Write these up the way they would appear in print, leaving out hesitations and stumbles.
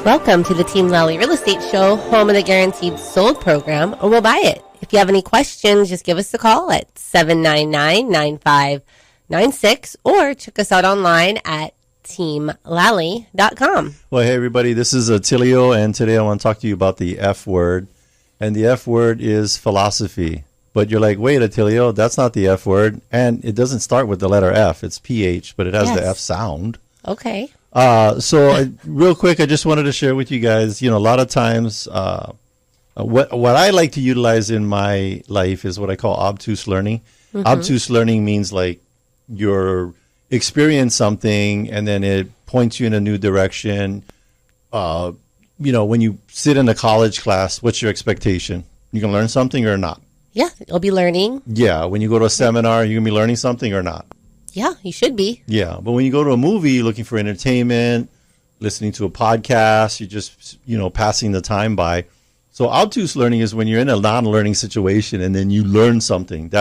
Welcome to the Team Lally Real Estate Show, home of the Guaranteed Sold program, or we'll buy it. If you have any questions, just give us a call at 799-9596 or check us out online at teamlally.com. Well, hey, everybody, this is Attilio, and today I want to talk to you about the F word. And the F word is philosophy. But you're like, wait, Attilio, that's not the F word. And it doesn't start with the letter F. It's PH, but it has the F sound. Okay. Real quick, I just wanted to share with you guys, a lot of times what I like to utilize in my life is what I call obtuse learning. Mm-hmm. Obtuse learning means like you're experience something and then it points you in a new direction. When you sit in a college class, what's your expectation? You can learn something or not? Yeah, you'll be learning. Yeah, when you go to a seminar, you're going to be learning something or not? Yeah, you should be. Yeah, but when you go to a movie, you're looking for entertainment, listening to a podcast, you're just, passing the time by. So obtuse learning is when you're in a non-learning situation and then you learn something.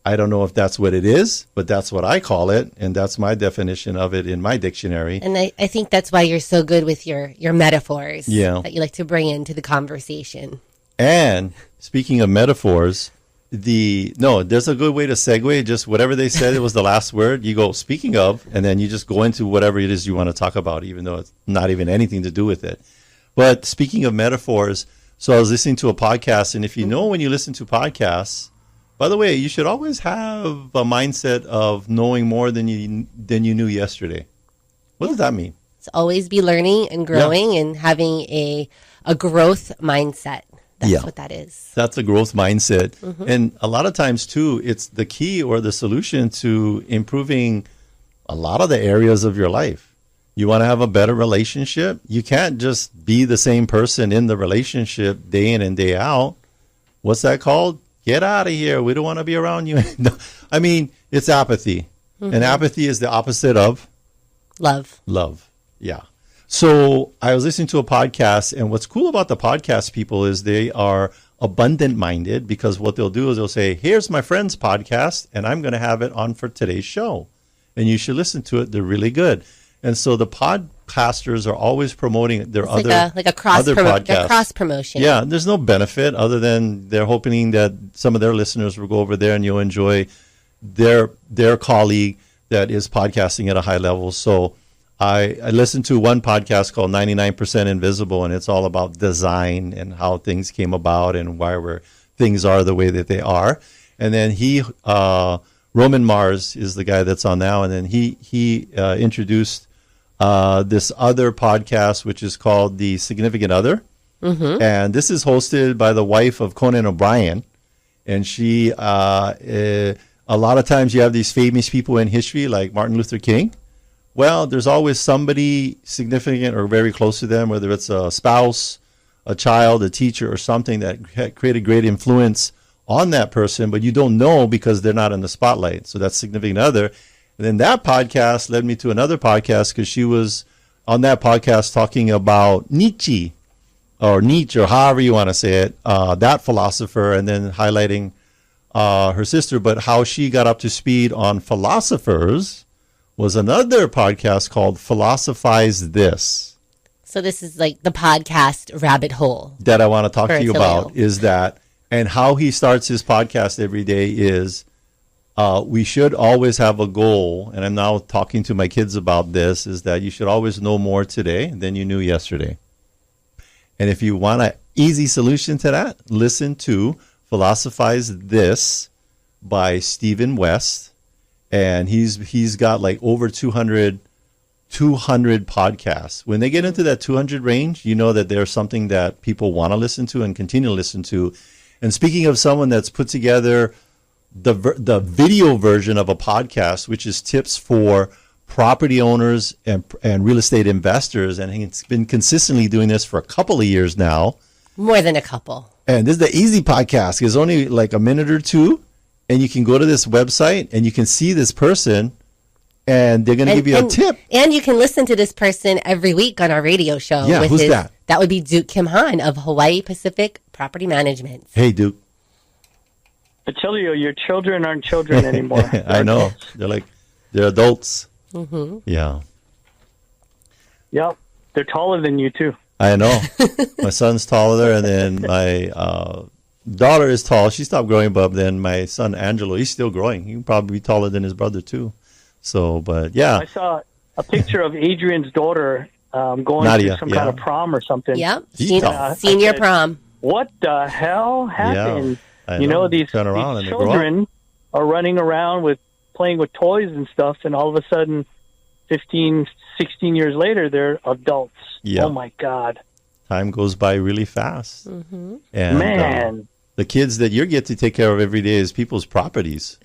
I don't know if that's what it is, but that's what I call it, and that's my definition of it in my dictionary. And I think that's why you're so good with your metaphors that you like to bring into the conversation. And speaking of metaphors, there's a good way to segue. Just whatever they said, it was the last word. You go, speaking of, and then you just go into whatever it is you want to talk about, even though it's not even anything to do with it. But speaking of metaphors, so I was listening to a podcast, and if you know when you listen to podcasts, by the way, you should always have a mindset of knowing more than you knew yesterday. What does that mean? It's always be learning and growing and having a growth mindset. That's what that is. That's a growth mindset. Mm-hmm. And a lot of times, too, it's the key or the solution to improving a lot of the areas of your life. You want to have a better relationship? You can't just be the same person in the relationship day in and day out. What's that called? Get out of here. We don't want to be around you. I mean, it's apathy. Mm-hmm. And apathy is the opposite of? Love. Love. Yeah. So I was listening to a podcast, and what's cool about the podcast people is they are abundant-minded, because what they'll do is they'll say, here's my friend's podcast, and I'm going to have it on for today's show. And you should listen to it. They're really good. And so the podcasters are always promoting their other podcasts. They're cross-promotion. Yeah, there's no benefit other than they're hoping that some of their listeners will go over there and you'll enjoy their colleague that is podcasting at a high level. So I listened to one podcast called 99% Invisible, and it's all about design and how things came about and why things are the way that they are. And then Roman Mars is the guy that's on now, and then he introduced this other podcast, which is called The Significant Other. Mm-hmm. And this is hosted by the wife of Conan O'Brien. And she, a lot of times you have these famous people in history like Martin Luther King. Well, there's always somebody significant or very close to them, whether it's a spouse, a child, a teacher, or something that created great influence on that person, but you don't know because they're not in the spotlight. So that's significant other. And then that podcast led me to another podcast, because she was on that podcast talking about Nietzsche or however you want to say it, that philosopher, and then highlighting her sister. But how she got up to speed on philosophers was another podcast called Philosophize This. So this is like the podcast rabbit hole that I want to talk to you about, is that, and how he starts his podcast every day is, we should always have a goal, and I'm now talking to my kids about this, is that you should always know more today than you knew yesterday. And if you want an easy solution to that, listen to Philosophize This by Stephen West. And he's got like over 200 podcasts. When they get into that 200 range, you know that there's something that people want to listen to and continue to listen to. And speaking of someone that's put together the video version of a podcast, which is tips for property owners and real estate investors, and he's been consistently doing this for a couple of years now. More than a couple. And this is the easy podcast. It's only like a minute or two. And you can go to this website and you can see this person, and they're going to give you a tip. And you can listen to this person every week on our radio show. Yeah, who's that? That would be Duke Kimhan of Hawaii Pacific Property Management. Hey, Duke. Attilio, your children aren't children anymore. I know. They're adults. Mm-hmm. Yeah. Yep. They're taller than you too. I know. My son's taller, and then my daughter is tall. She stopped growing, but then my son Angelo, he's still growing. He can probably be taller than his brother too. So, but yeah. I saw a picture of Adrian's daughter going Nadia, to some kind of prom or something. Yep. He's Senior said, prom. What the hell happened? I You know, these turn around and they grow children are running around playing with toys and stuff, and all of a sudden, 15, 16 years later, they're adults. Yeah. Oh, my God. Time goes by really fast. Mm-hmm. And Man. the kids that you get to take care of every day is people's properties.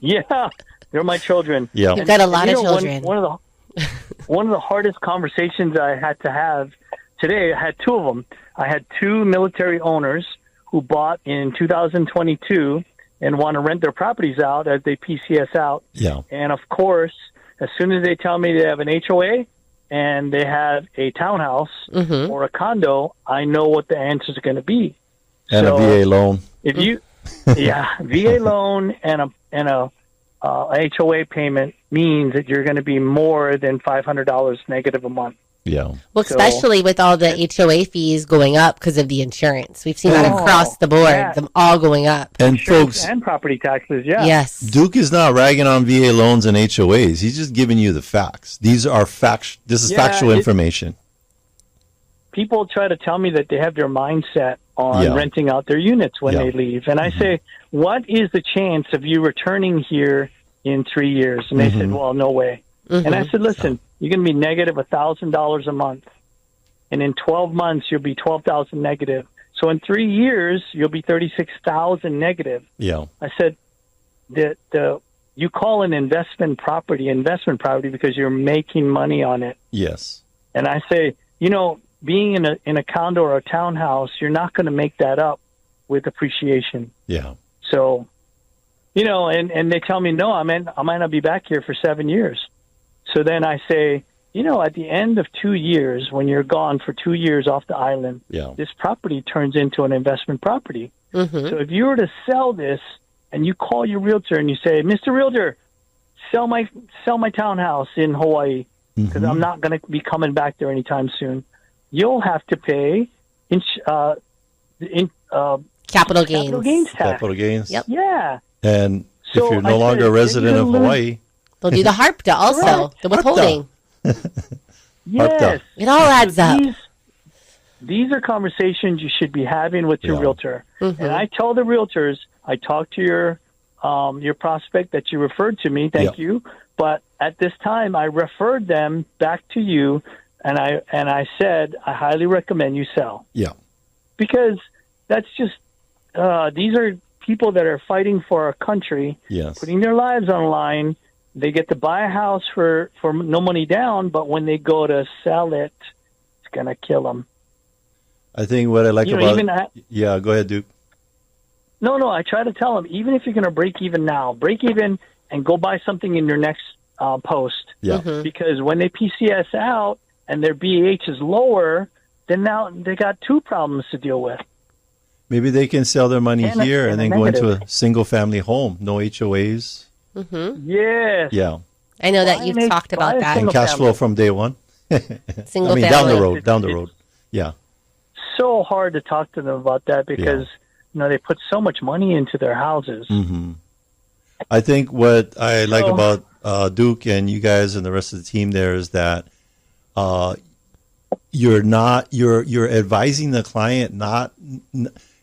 Yeah, they're my children. Yeah. You've got a lot of One children. of the hardest conversations I had to have today, I had two of them. I had two military owners who bought in 2022 and want to rent their properties out as they PCS out. Yeah. And, of course, as soon as they tell me they have an HOA and they have a townhouse Mm-hmm. or a condo, I know what the answers are going to be. And So, a VA loan. If you, VA loan and a HOA payment means that you're going to be more than $500 negative a month. Yeah. Well, So- especially with all the HOA fees going up because of the insurance. We've seen that Oh, across the board, yeah. them all going up. And Insurance folks, and property taxes, yeah. Yes. Duke is not ragging on VA loans and HOAs. He's just giving you the facts. These are facts. This is Yeah, factual information. People try to tell me that they have their mindset on Yeah. renting out their units when Yeah. they leave. And I say, what is the chance of you returning here in 3 years? And they said, well, no way. And I said, listen, you're going to be negative $1,000 a month. And in 12 months, you'll be 12,000 negative. So in 3 years, you'll be 36,000 negative. Yeah. I said, you call an investment property because you're making money on it. Yes. And I say, being in a condo or a townhouse, you're not going to make that up with appreciation. Yeah. So, and they tell me, no, I might not be back here for 7 years. So then I say, at the end of 2 years, when you're gone for 2 years off the island, Yeah. this property turns into an investment property. Mm-hmm. So if you were to sell this and you call your realtor and you say, Mr. Realtor, sell my townhouse in Hawaii because I'm not going to be coming back there anytime soon, you'll have to pay Capital gains. capital gains tax. Capital gains. Yep. Yeah. And So if you're I no longer a said, resident you're of gonna lose- Hawaii, They'll do the HARPTA also, Correct. the withholding. Yes. It all adds up. These are conversations you should be having with your Yeah. realtor. Mhm. And I tell the realtors, I talked to your prospect that you referred to me. Thank Yeah. you. But at this time, I referred them back to you, and I said I highly recommend you sell yeah. because that's just these are people that are fighting for our country, Yes. putting their lives on the line. They get to buy a house for no money down, but when they go to sell it, it's going to kill them. I think what I like You know, about even yeah, go ahead, Duke. No, I try to tell them, even if you're going to break even now, break even and go buy something in your next post. Yeah. Because when they PCS out and their BAH is lower, then now they got two problems to deal with. Maybe they can sell their money And a- here and and a then go into negative. a single family home, no HOAs. Mm-hmm. Yes. Yeah. I know that Buy you've an talked buy about a that. And single cash family. flow from day one. Single I mean, down the family. road, down the road. Yeah. So hard to talk to them about that because they put so much money into their houses. Hmm. I think what I like So- about Duke and you guys and the rest of the team there is that you're advising the client,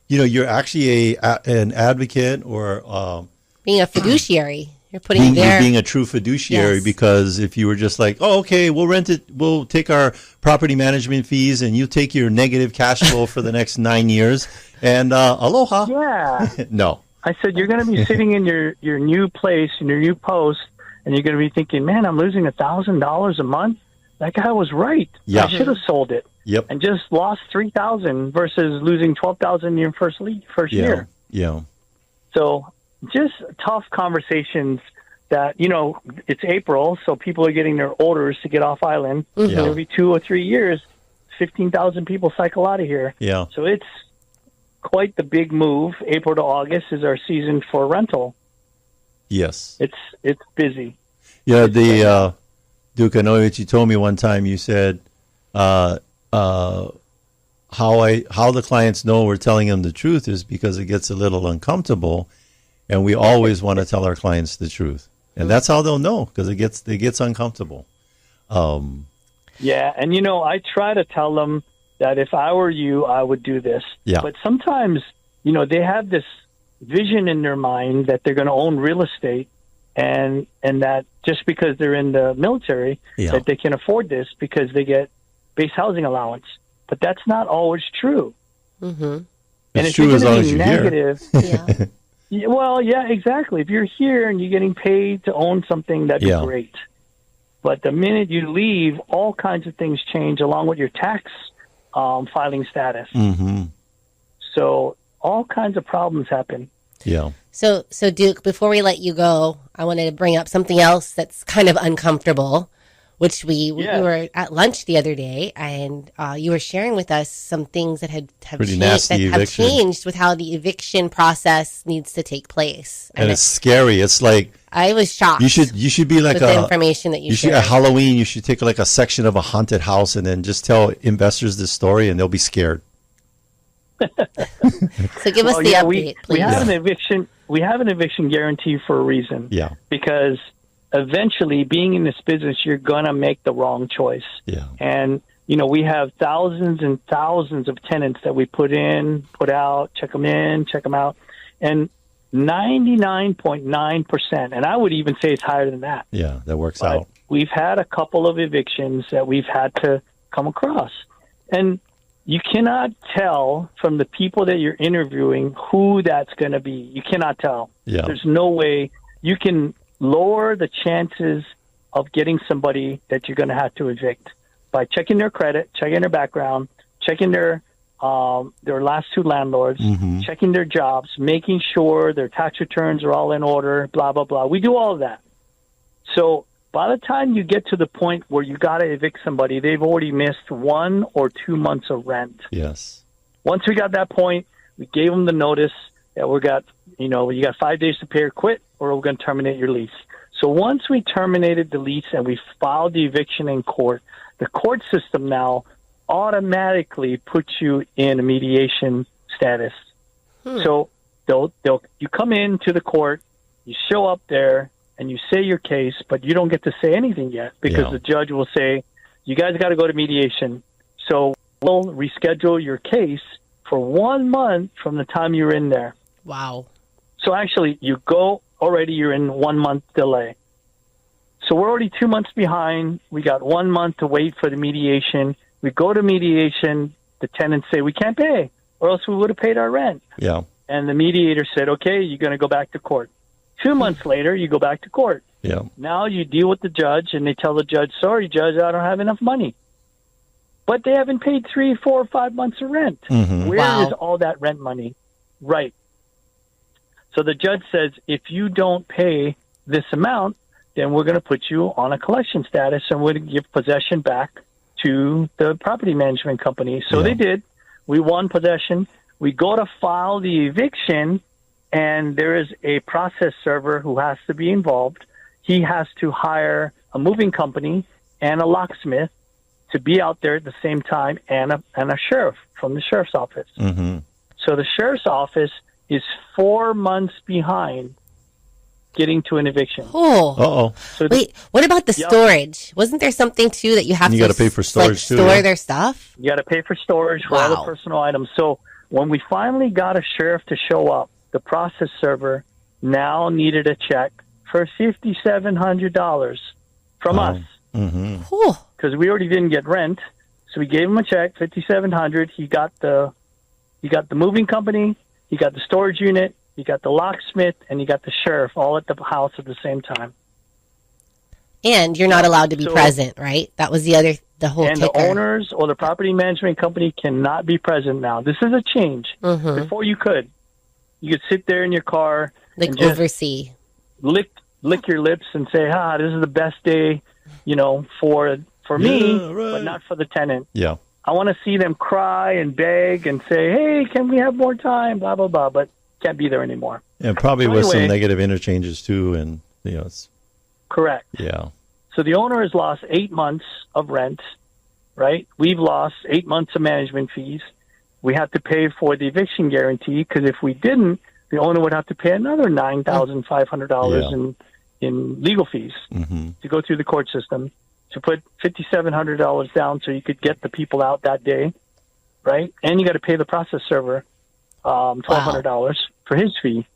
you're actually an advocate or Being a fiduciary. You're putting you're being a true fiduciary. Yes. Because if you were just like, oh, okay, we'll rent it, we'll take our property management fees and you take your negative cash flow for the next 9 years and aloha. Yeah. No. I said, you're going to be sitting in your new place, in your new post, and you're going to be thinking, man, I'm losing $1,000 a month. That guy was right. Yeah. I should have sold it Yep. and just lost $3,000 versus losing $12,000 in your first Yeah. year. Yeah. So just tough conversations that, it's April, so people are getting their orders to get off island. Yeah. Every 2 or 3 years, 15,000 people cycle out of here. Yeah. So it's quite the big move. April to August is our season for rental. Yes. It's busy. Yeah, Duke, I know that you told me one time, you said how the clients know we're telling them the truth is because it gets a little uncomfortable, and we always want to tell our clients the truth, and that's how they'll know, because it gets uncomfortable. Yeah, and I try to tell them that if I were you, I would do this. Yeah. But sometimes, they have this vision in their mind that they're going to own real estate, and that just because they're in the military, that they can afford this because they get base housing allowance. But that's not always true. Mm-hmm. And it's true as long as you're negative, Yeah. yeah, well, yeah, exactly. If you're here and you're getting paid to own something, that'd be great. But the minute you leave, all kinds of things change along with your tax filing status. Mm-hmm. So all kinds of problems happen. Yeah. So Duke, before we let you go, I wanted to bring up something else that's kind of uncomfortable, which we were at lunch the other day, and you were sharing with us some things that have changed with how the eviction process needs to take place. And it's scary. It's like, I was shocked. You should be like with the information that you shared. At Halloween, you should take like a section of a haunted house and then just tell investors this story, and they'll be scared. So give us the update, please. We have an eviction. We have an eviction guarantee for a reason. Yeah. Because eventually, being in this business, you're gonna make the wrong choice. Yeah. And we have thousands and thousands of tenants that we put in, put out, check them in, check them out, and 99.9%, and I would even say it's higher than that. Yeah, that works out. We've had a couple of evictions that we've had to come across, and you cannot tell from the people that you're interviewing who that's going to be. You cannot tell. Yeah. There's no way you can lower the chances of getting somebody that you're going to have to evict by checking their credit, checking their background, checking their last two landlords, mm-hmm. checking their jobs, making sure their tax returns are all in order, blah, blah, blah. We do all of that. So by the time you get to the point where you got to evict somebody, they've already missed 1 or 2 months of rent. Yes. Once we got that point, we gave them the notice that you got 5 days to pay or quit, or we're going to terminate your lease. So once we terminated the lease and we filed the eviction in court, the court system now automatically puts you in a mediation status. So you come into the court, you show up there, and you say your case, but you don't get to say anything yet because the judge will say, you guys got to go to mediation. So we'll reschedule your case for 1 month from the time you're in there. Wow. So actually, you go already, you're in 1 month delay. So we're already 2 months behind. We got 1 month to wait for the mediation. We go to mediation. The tenants say, we can't pay, or else we would have paid our rent. Yeah. And the mediator said, okay, you're going to go back to court. 2 months later, you go back to court. Yeah. Now you deal with the judge, and they tell the judge, sorry, judge, I don't have enough money. But they haven't paid 3, 4, 5 months of rent. Mm-hmm. Where is all that rent money? Right. So the judge says, if you don't pay this amount, then we're going to put you on a collection status, and we're going to give possession back to the property management company. So they did. We won possession. We go to file the eviction, and there is a process server who has to be involved. He has to hire a moving company and a locksmith to be out there at the same time, and a sheriff from the sheriff's office. Mm-hmm. So the sheriff's office is 4 months behind getting to an eviction. Oh. Uh-oh. So wait, what about the storage? Wasn't there something, too, that you have to got to pay for storage, too, store their stuff? You got to pay for storage for all the personal items. So when we finally got a sheriff to show up, the process server now needed a check for $5,700 from us. Mm-hmm. Because we already didn't get rent. So we gave him a check, $5,700. He got the moving company, he got the storage unit, he got the locksmith, and he got the sheriff all at the house at the same time. And you're not allowed to be present, right? That was the whole and kicker. The owners or the property management company cannot be present now. This is a change. Mm-hmm. Before you could sit there in your car, and oversee, lick your lips, and say, this is the best day, for me, but not for the tenant. Yeah. I want to see them cry and beg and say, hey, can we have more time, blah, blah, blah, but can't be there anymore. And probably with some negative interchanges too, and it's correct. Yeah. So the owner has lost 8 months of rent, right? We've lost 8 months of management fees. We have to pay for the eviction guarantee because if we didn't, the owner would have to pay another $9,500 in legal fees to go through the court system, to put $5,700 down so you could get the people out that day, right? And you got to pay the process server $1,200 for his fee.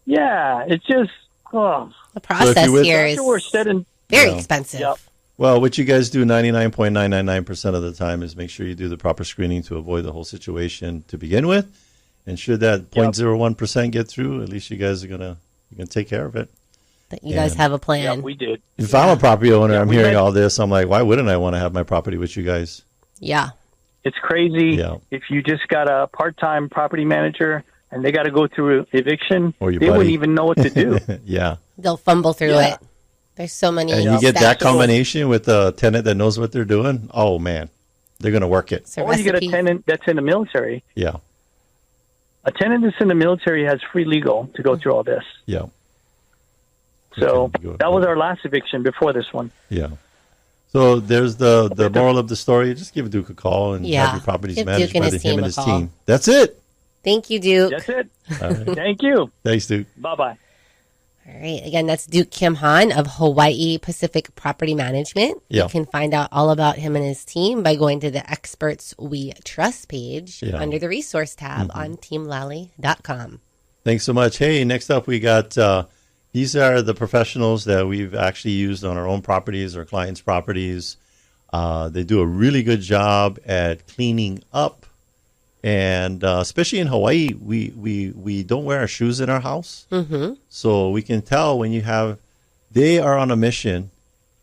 Yeah, it's just the process here is very Yeah. expensive. Yep. Well, what you guys do 99.999% of the time is make sure you do the proper screening to avoid the whole situation to begin with. And should that 0.01% get through, at least you guys are gonna take care of it. That you guys have a plan. Yeah, we did. If I'm a property owner, I'm hearing all this. I'm like, why wouldn't I want to have my property with you guys? Yeah. It's crazy Yeah. if you just got a part-time property manager and they got to go through eviction, Or your they buddy. wouldn't even know what to do. Yeah. They'll fumble through Yeah. it. There's so many. And you get that steps. combination with a tenant that knows what they're doing. Oh, man. They're going to work it. It's a Or you get a recipe. tenant that's in the military. Yeah. A tenant that's in the military has free legal to go through all this. Yeah. So Okay, go that was ahead. our last eviction before this one. Yeah. So there's the moral of the story. Just give Duke a call and Yeah. have your properties Give managed Duke and by his him team and a his call. team. That's it. Thank you, Duke. That's it. All right. Thank you. Thanks, Duke. Bye-bye. All right. Again, that's Duke Kimhan of Hawaii Pacific Property Management. Yeah. You can find out all about him and his team by going to the Experts We Trust page under the resource tab on teamlally.com. Thanks so much. Hey, next up we got these are the professionals that we've actually used on our own properties, our clients' properties. They do a really good job at cleaning up. And especially in Hawaii, we don't wear our shoes in our house. So we can tell when they are on a mission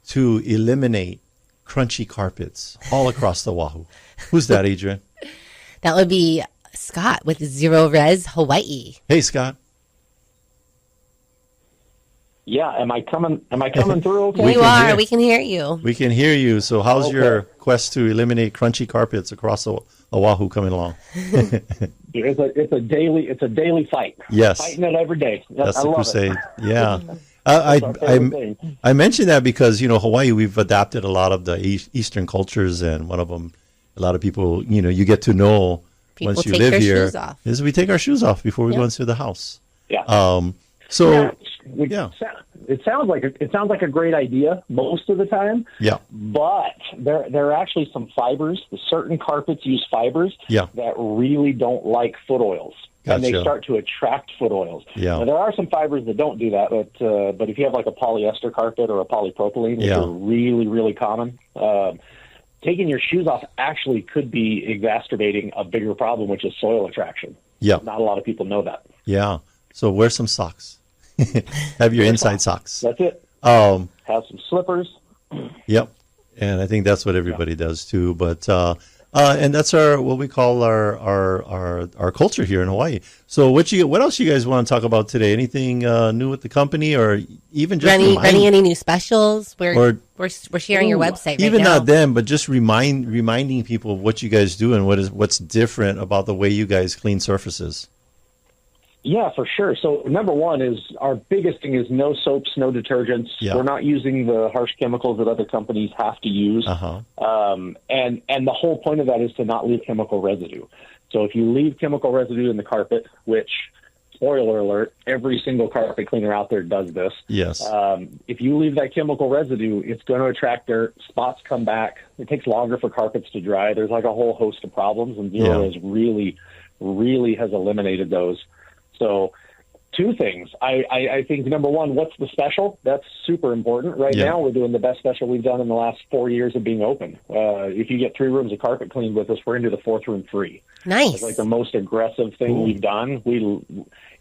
to eliminate crunchy carpets all across the Oahu. Who's that, Adrian? That would be Scott with Zerorez Hawaii. Hey, Scott. Yeah, am I coming through okay? Here you are. We can hear you. We can hear you. So how's your quest to eliminate crunchy carpets across Oahu coming along? It's a daily fight. Yes. Fighting it every day. That's I the love crusade. it. Yeah. It's our favorite thing. I mentioned that because, Hawaii, we've adapted a lot of the Eastern cultures, and one of them, a lot of people, you get to know People once you take live their here, shoes off. is we take our shoes off before we go into the house. Yeah. It sounds like a great idea most of the time. Yeah. But there are actually some fibers. Certain carpets use fibers Yeah. that really don't like foot oils. And they Gotcha. start to attract foot oils. Yeah. Now, there are some fibers that don't do that, but if you have like a polyester carpet or a polypropylene, which are really, really common, taking your shoes off actually could be exacerbating a bigger problem, which is soil attraction. Yeah. Not a lot of people know that. Yeah. So wear some socks. Have your inside socks. That's it. Um, Have some slippers. Yep. And I think that's what everybody does too. But and that's what we call our culture here in Hawaii. So what else you guys want to talk about today? Anything new with the company, or even just running any new specials? We're sharing your website right even now. not them, but just reminding people of what you guys do and what's different about the way you guys clean surfaces. Yeah, for sure. So number one is our biggest thing is no soaps, no detergents. Yeah. We're not using the harsh chemicals that other companies have to use. And the whole point of that is to not leave chemical residue. So if you leave chemical residue in the carpet, which, spoiler alert, every single carpet cleaner out there does this. Yes. If you leave that chemical residue, it's going to attract dirt. Spots come back. It takes longer for carpets to dry. There's like a whole host of problems, and Zerorez really has eliminated those. So two things. I think, number one, what's the special? That's super important. Right now, we're doing the best special we've done in the last 4 years of being open. If you get 3 rooms of carpet cleaned with us, we're into the 4th room free. Nice. It's like the most aggressive thing we've done.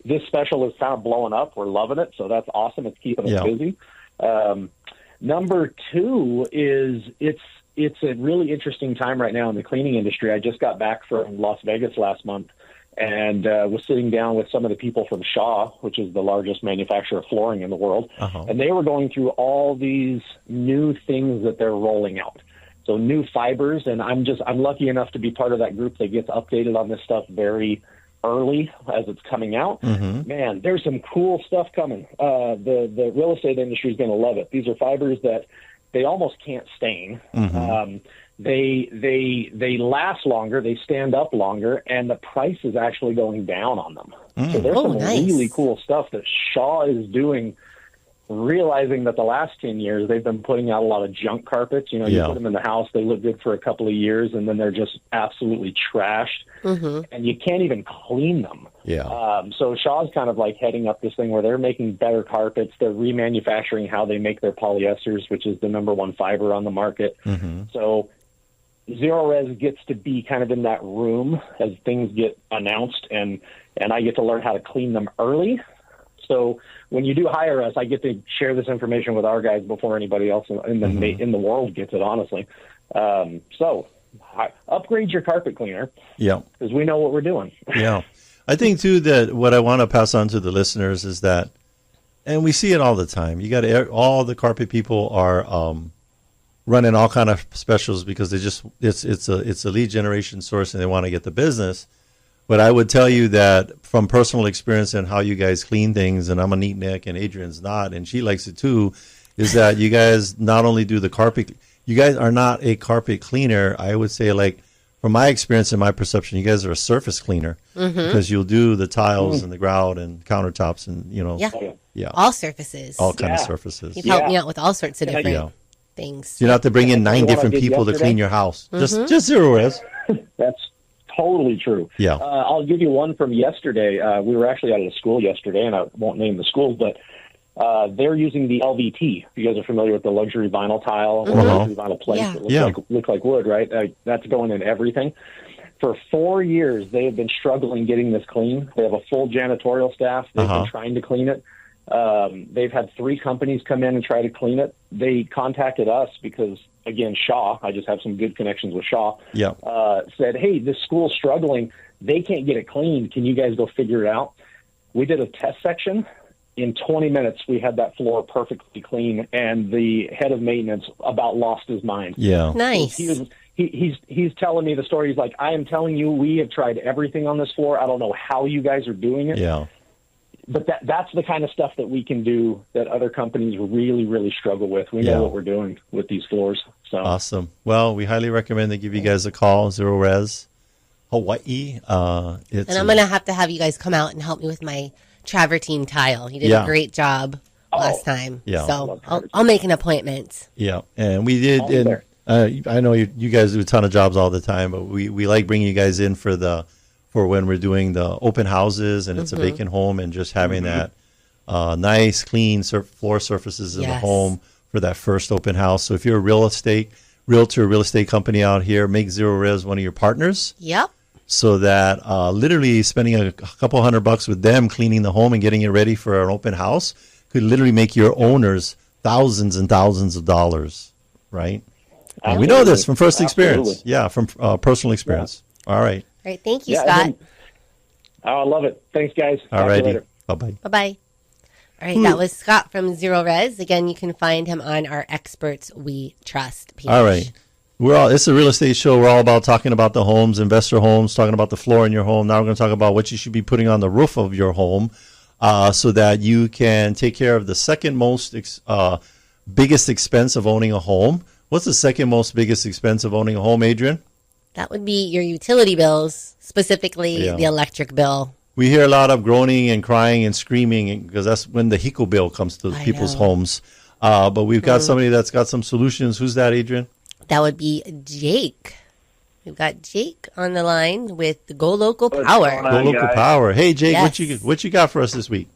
This special is kind of blowing up. We're loving it, so that's awesome. It's keeping us busy. Number two is it's a really interesting time right now in the cleaning industry. I just got back from Las Vegas last month, and was sitting down with some of the people from Shaw, which is the largest manufacturer of flooring in the world. And they were going through all these new things that they're rolling out. So new fibers, and I'm lucky enough to be part of that group that gets updated on this stuff very early as it's coming out. Man, there's some cool stuff coming. The real estate industry is going to love it. These are fibers that they almost can't stain. they last longer, they stand up longer, and the price is actually going down on them. So there's some really cool stuff that Shaw is doing, realizing that the last 10 years they've been putting out a lot of junk carpets. You know, you put them in the house, they look good for a couple of years, and then they're just absolutely trashed, and you can't even clean them. So Shaw's kind of like heading up this thing where they're making better carpets. They're remanufacturing how they make their polyesters, which is the number one fiber on the market. So Zerorez gets to be kind of in that room as things get announced, and I get to learn how to clean them early. So when you do hire us, I get to share this information with our guys before anybody else in the world gets it, honestly. So upgrade your carpet cleaner. Because we know what we're doing. I think, too, that what I want to pass on to the listeners is that, and we see it all the time, you got all the carpet people are running all kind of specials because they just it's a lead generation source and they want to get the business. But I would tell you that from personal experience and how you guys clean things, and I'm a neat Nick and Adrian's not, and she likes it too, is that you guys not only do the carpet, you guys are not a carpet cleaner. I would say, like, from my experience and my perception, you guys are a surface cleaner because you'll do the tiles and the grout and countertops and, you know. All surfaces. All kind of surfaces. You've helped me out with all sorts of different things. You don't have to bring in 9 different people to clean your house. Just Zerorez. That's totally true. I'll give you one from yesterday. We were actually out of the school yesterday, and I won't name the schools, but they're using the LVT. You guys are familiar with the luxury vinyl tile or luxury vinyl plates that look like wood, right? That's going in everything. For 4 years, they have been struggling getting this clean. They have a full janitorial staff. They've been trying to clean it. They've had 3 companies come in and try to clean it. They contacted us because, again, Shaw, I just have some good connections with Shaw, said, hey, this school's struggling. They can't get it cleaned. Can you guys go figure it out? We did a test section. In 20 minutes, we had that floor perfectly clean, and the head of maintenance about lost his mind. Nice. He's telling me the story. He's like, I am telling you, we have tried everything on this floor. I don't know how you guys are doing it. But that's the kind of stuff that we can do that other companies really, really struggle with. We know what we're doing with these floors. So awesome. Well, we highly recommend they give you guys a call, Zerorez Hawaii. And I'm going to have you guys come out and help me with my travertine tile. You did a great job last time. So I'll make an appointment. And we did. I know you guys do a ton of jobs all the time, but we like bringing you guys in for when we're doing the open houses and it's a vacant home and just having that nice, clean floor surfaces in the home for that first open house. So if you're a real estate company out here, make Zerorez one of your partners. So that literally spending a couple $100 with them cleaning the home and getting it ready for an open house could literally make your owners thousands and thousands of dollars, right? And we know this from first experience. From personal experience. All right. All right. Thank you, Scott. I love it. Thanks, guys. All right. Bye-bye. Bye-bye. All right. That was Scott from Zerorez. Again, you can find him on our Experts We Trust page. All right. It's a real estate show. We're all about talking about the homes, investor homes, talking about the floor in your home. Now we're going to talk about what you should be putting on the roof of your home so that you can take care of the second most biggest expense of owning a home. What's the second most biggest expense of owning a home, Adrian? That would be your utility bills, specifically the electric bill. We hear a lot of groaning and crying and screaming because that's when the HECO bill comes to people's homes. But we've got somebody that's got some solutions. Who's that, Adrian? That would be Jake. We've got Jake on the line with the Go Local Power. Go Local Power. Hey, Jake, what you got for us this week?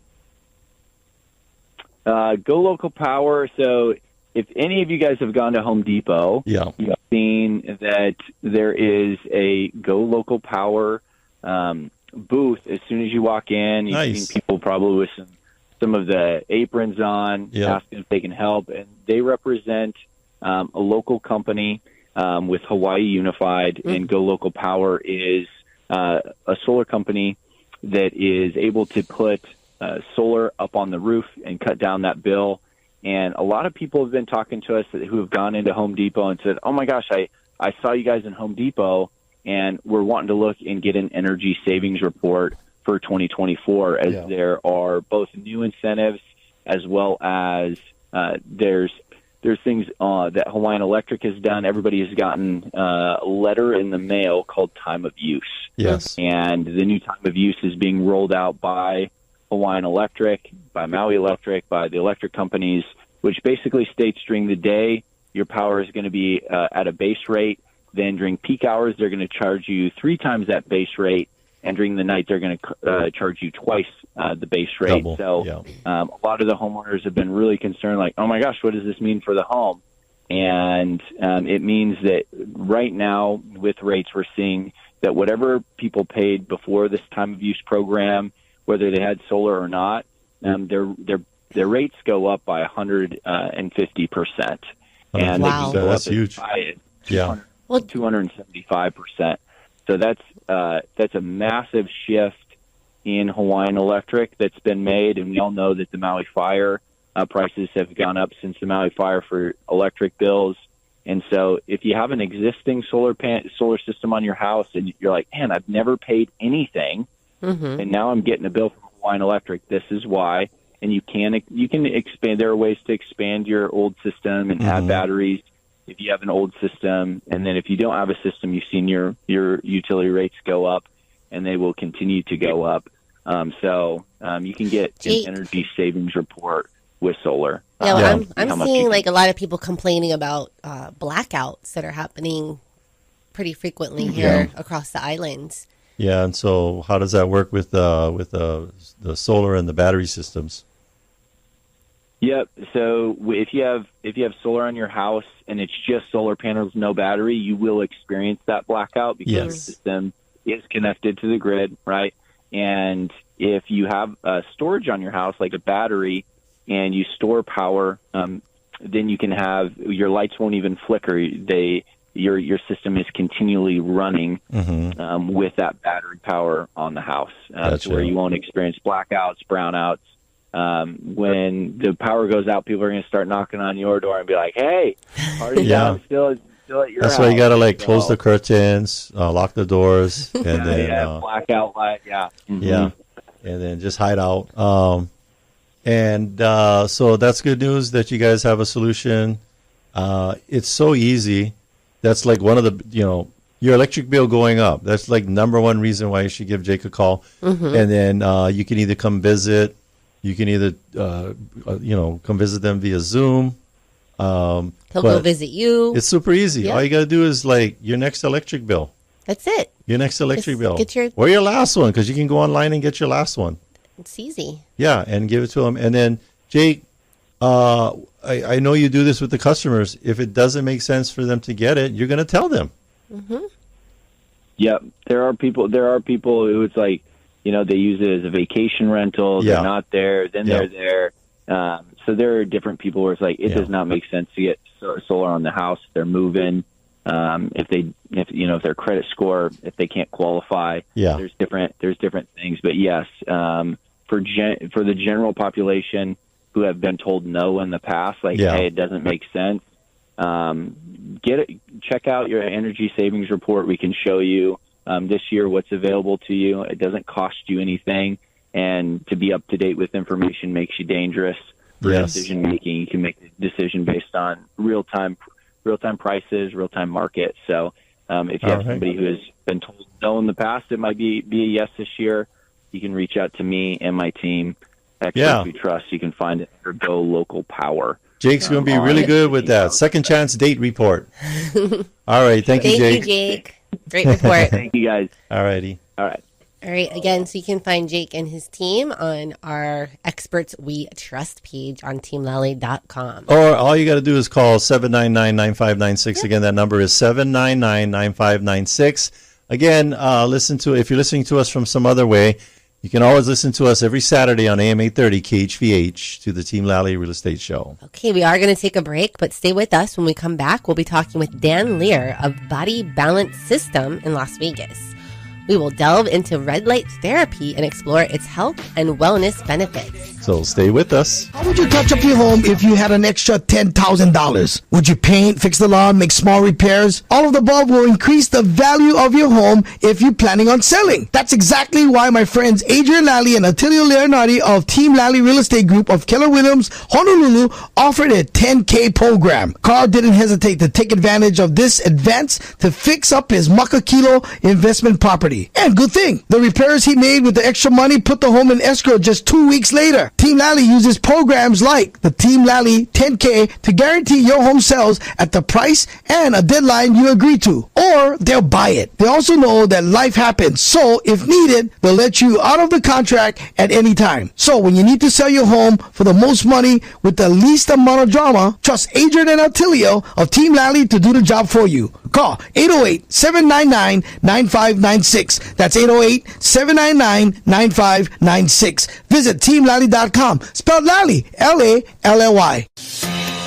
Go Local Power. So if any of you guys have gone to Home Depot, you've seen that there is a Go Local Power booth as soon as you walk in. You've seen people probably with some of the aprons on, asking if they can help. And they represent a local company with Hawaii Unified, and Go Local Power is a solar company that is able to put solar up on the roof and cut down that bill. And a lot of people have been talking to us who have gone into Home Depot and said, oh, my gosh, I saw you guys in Home Depot, and we're wanting to look and get an energy savings report for 2024 as there are both new incentives as well as there's there's things that Hawaiian Electric has done. Everybody has gotten a letter in the mail called time of use. Yes. And the new time of use is being rolled out by Hawaiian Electric, by Maui Electric, by the electric companies, which basically states during the day your power is going to be at a base rate. Then during peak hours, they're going to charge you 3 times that base rate. And during the night, they're going to charge you twice the base rate. Double. So a lot of the homeowners have been really concerned, like, oh, my gosh, what does this mean for the home? And it means that right now with rates, we're seeing that whatever people paid before this time of use program, whether they had solar or not, their rates go up by 150%. And wow. That's huge. Yeah. 275%. So that's a massive shift in Hawaiian Electric that's been made, and we all know that the Maui Fire prices have gone up since the Maui Fire for electric bills. And so if you have an existing solar system on your house and you're like, man, I've never paid anything, and now I'm getting a bill from Hawaiian Electric, this is why. And you can expand. There are ways to expand your old system and add batteries if you have an old system. And then if you don't have a system, you've seen your utility rates go up, and they will continue to go up. So you can get an energy savings report with solar. Yeah, I'm seeing like a lot of people complaining about blackouts that are happening pretty frequently here across the islands. Yeah, and so how does that work with the solar and the battery systems? Yep. So if you have solar on your house and it's just solar panels, no battery, you will experience that blackout because your system is connected to the grid, right? And if you have storage on your house, like a battery, and you store power, then you can have your lights won't even flicker. Your system is continually running with that battery power on the house, to where you won't experience blackouts, brownouts. When the power goes out, people are going to start knocking on your door and be like, "Hey, party's down still at your house." That's why you got to close the curtains, lock the doors, and then blackout light, and then just hide out. So that's good news that you guys have a solution. It's so easy. That's like one of the, your electric bill going up. That's like number one reason why you should give Jake a call. And then you can either come visit. You can either, come visit them via Zoom. He'll go visit you. It's super easy. Yeah. All you got to do is your next electric bill. That's it. Your next electric bill. Get or your last one, because you can go online and get your last one. It's easy. Yeah, and give it to them. And then, Jake, I know you do this with the customers. If it doesn't make sense for them to get it, you're going to tell them. Yep. There are people who it's like, they use it as a vacation rental. They're not there. Then they're there. So there are different people where it's like, it does not make sense to get solar on the house. They're moving. If their credit score, if they can't qualify, there's different things. But yes, for the general population who have been told no in the past, hey, it doesn't make sense. Check out your energy savings report. We can show you this year what's available to you. It doesn't cost you anything, and to be up to date with information makes you dangerous for decision making. You can make a decision based on real time prices, real time market. So if you have somebody who has been told no in the past, it might be a yes this year. You can reach out to me and my team. Experts we trust. You can find it or Go Local Power. Jake's going to be really good with that. Second chance date report. All right. Thank you, Jake. Thank you, Jake. Great report. Thank you, guys. All righty. All right. All right. Again, so you can find Jake and his team on our Experts We Trust page on teamlally.com. Or all you got to do is call 799-9596. Again, that number is 799-9596. Again, if you're listening to us from some other way, you can always listen to us every Saturday on AM 830 KHVH to the Team Lally Real Estate Show. Okay, we are going to take a break, but stay with us. When we come back, we'll be talking with Dan Lier of Body Balance System in Las Vegas. We will delve into red light therapy and explore its health and wellness benefits. So stay with us. How would you touch up your home if you had an extra $10,000? Would you paint, fix the lawn, make small repairs? All of the above will increase the value of your home if you're planning on selling. That's exactly why my friends Adrian Lally and Attilio Leonardi of Team Lally Real Estate Group of Keller Williams, Honolulu, offered a 10K program. Carl didn't hesitate to take advantage of this advance to fix up his Makakilo investment property. And good thing, the repairs he made with the extra money put the home in escrow just 2 weeks later. Team Lally uses programs like the Team Lally 10K to guarantee your home sells at the price and a deadline you agree to, or they'll buy it. They also know that life happens, so if needed, they'll let you out of the contract at any time. So when you need to sell your home for the most money with the least amount of drama, trust Adrian and Attilio of Team Lally to do the job for you. Call 808-799-9596. That's 808-799-9596. Visit teamlally.com. Spelled Lally, Lally.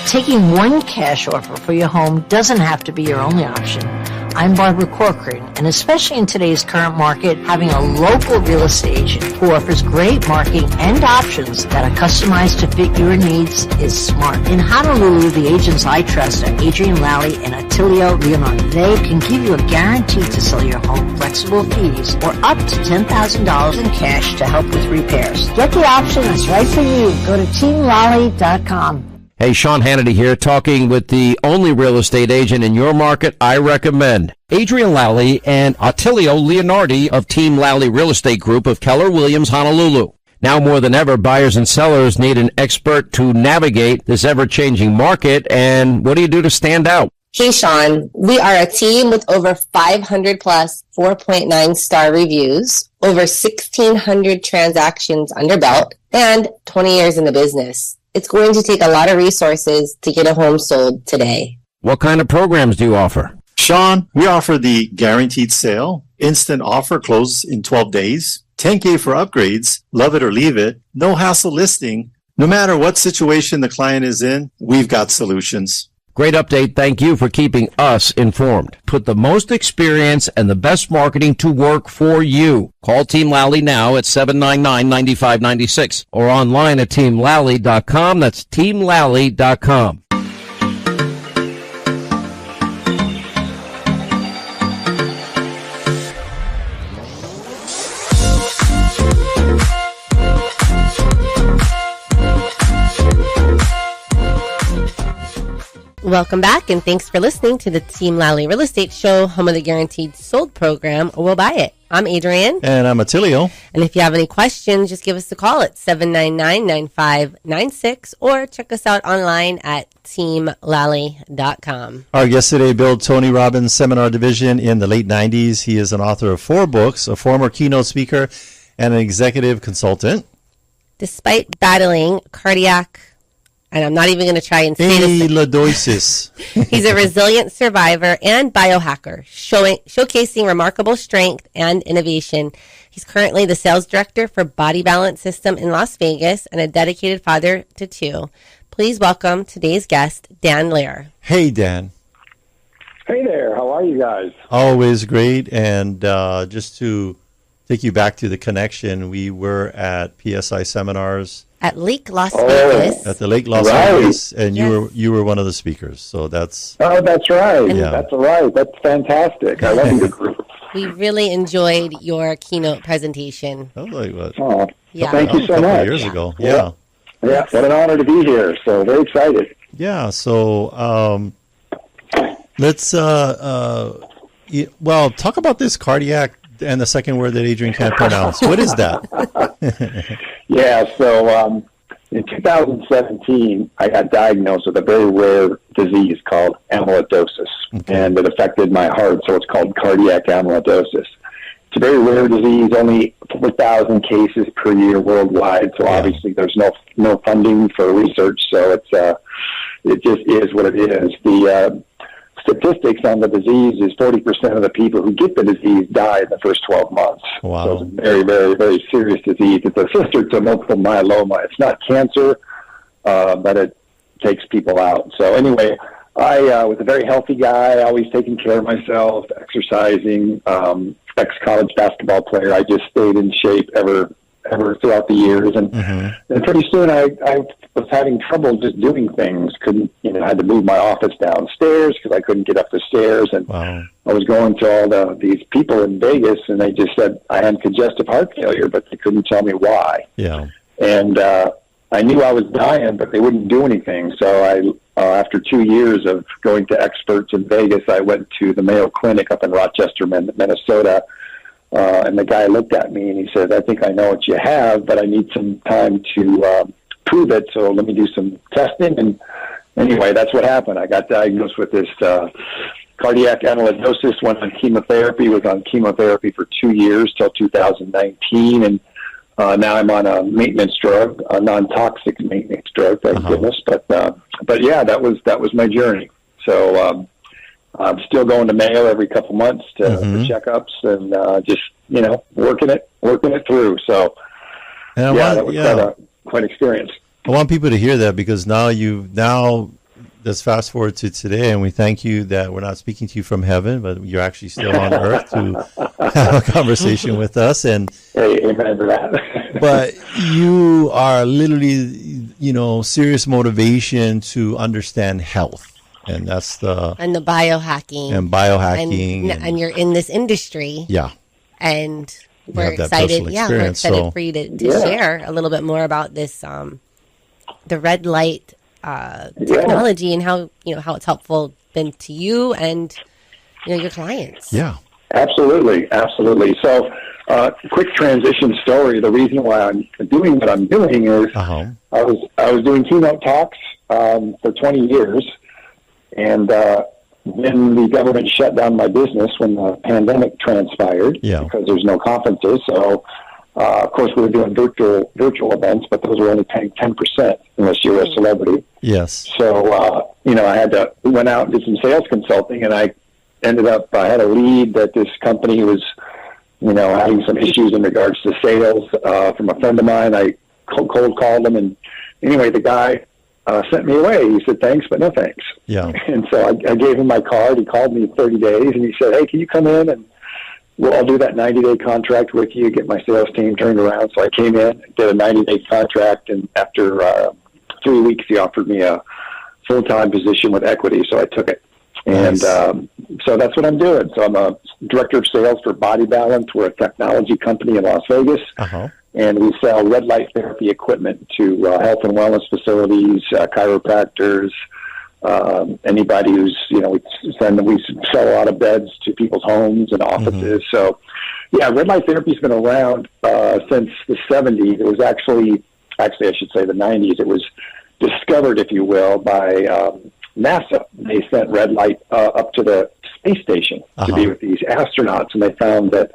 Taking one cash offer for your home doesn't have to be your only option. I'm Barbara Corcoran, and especially in today's current market, having a local real estate agent who offers great marketing and options that are customized to fit your needs is smart. In Honolulu, the agents I trust are Adrian Lally and Attilio Leonardi. They can give you a guarantee to sell your home, flexible fees, or up to $10,000 in cash to help with repairs. Get the option that's right for you. Go to teamlally.com. Hey, Sean Hannity here, talking with the only real estate agent in your market I recommend. Adrian Lally and Attilio Leonardi of Team Lally Real Estate Group of Keller Williams, Honolulu. Now more than ever, buyers and sellers need an expert to navigate this ever-changing market. And what do you do to stand out? Hey, Sean, we are a team with over 500 plus 4.9 star reviews, over 1,600 transactions under belt, and 20 years in the business. It's going to take a lot of resources to get a home sold today. What kind of programs do you offer? Sean, we offer the guaranteed sale, instant offer close in 12 days, 10K for upgrades, love it or leave it, no hassle listing. No matter what situation the client is in, we've got solutions. Great update. Thank you for keeping us informed. Put the most experience and the best marketing to work for you. Call Team Lally now at 799-9596 or online at teamlally.com. That's teamlally.com. Welcome back, and thanks for listening to the Team Lally Real Estate Show, home of the Guaranteed Sold program, or We'll Buy It. I'm Adrian. And I'm Attilio. And if you have any questions, just give us a call at 799-9596 or check us out online at teamlally.com. Our guest today, built Tony Robbins Seminar Division in the late 90s. He is an author of 4 books, a former keynote speaker, and an executive consultant. Despite battling cardiac, and I'm not even going to try and say Amyloidosis. He's a resilient survivor and biohacker, showcasing remarkable strength and innovation. He's currently the sales director for Body Balance System in Las Vegas and a dedicated father to 2. Please welcome today's guest, Dan Lier. Hey, Dan. Hey there. How are you guys? Always great. And just to take you back to the connection, we were at PSI seminars at Lake Las Vegas. At the Lake Las Vegas, and yes. you were one of the speakers. So that's that's right. Yeah. That's right. That's fantastic. I love your group. We really enjoyed your keynote presentation. That was like what? Oh, yeah. Thank you so much. Years ago. Yeah. Yeah. What an honor to be here. So very excited. Yeah. So let's talk about this cardiac and the second word that Adrian can't pronounce. What is that? Yeah, so in 2017, I got diagnosed with a very rare disease called amyloidosis, and it affected my heart, so it's called cardiac amyloidosis. It's a very rare disease, only 4,000 cases per year worldwide, so obviously there's no funding for research, so it just is what it is. The statistics on the disease is 40% of the people who get the disease die in the first 12 months. Wow. So it's a very, very, very serious disease. It's a sister to multiple myeloma. It's not cancer, but it takes people out. So anyway, I was a very healthy guy, always taking care of myself, exercising, ex-college basketball player. I just stayed in shape ever ever throughout the years. And pretty soon I was having trouble just doing things. Couldn't, I had to move my office downstairs because I couldn't get up the stairs. And I was going to all these people in Vegas, and they just said I had congestive heart failure, but they couldn't tell me why. Yeah. And I knew I was dying, but they wouldn't do anything. So after 2 years of going to experts in Vegas, I went to the Mayo Clinic up in Rochester, Minnesota. And the guy looked at me and he said, I think I know what you have, but I need some time to prove it. So let me do some testing. And anyway, that's what happened. I got diagnosed with this cardiac amyloidosis, went on chemotherapy, was on chemotherapy for 2 years till 2019. And now I'm on a maintenance drug, a non-toxic maintenance drug, thank goodness. But yeah, that was my journey. So I'm still going to Mayo every couple months for checkups and just working it through. So that was quite an experience. I want people to hear that, because now let's fast forward to today, and we thank you that we're not speaking to you from heaven, but you're actually still on earth to have a conversation with us. And amen to that. But you are literally, serious motivation to understand health. And that's the biohacking and you're in this industry. Yeah. And we're excited. Yeah, we're excited for you to share a little bit more about this, the red light technology and how it's helpful been to you and your clients. Yeah. Absolutely. So, quick transition story. The reason why I'm doing what I'm doing is I was doing keynote talks for 20 years. And then the government shut down my business when the pandemic transpired because there's no conferences. So, of course, we were doing virtual events, but those were only paying 10% unless you were a celebrity. Yes. So, went out and did some sales consulting, and I had a lead that this company was, having some issues in regards to sales from a friend of mine. I cold called him, and anyway, the guy sent me away. He said, thanks, but no thanks. Yeah. And so I gave him my card. He called me in 30 days, and he said, hey, can you come in and I'll do that 90-day contract with you, get my sales team turned around. So I came in, did a 90-day contract, and after 3 weeks, he offered me a full-time position with equity, so I took it. Nice. And so that's what I'm doing. So I'm a director of sales for Body Balance. We're a technology company in Las Vegas. And we sell red light therapy equipment to health and wellness facilities, chiropractors, anybody who's, we sell a lot of beds to people's homes and offices. So, red light therapy has been around since the 70s. It was actually I should say the 90s. It was discovered, if you will, by NASA. They sent red light up to the space station to be with these astronauts, and they found that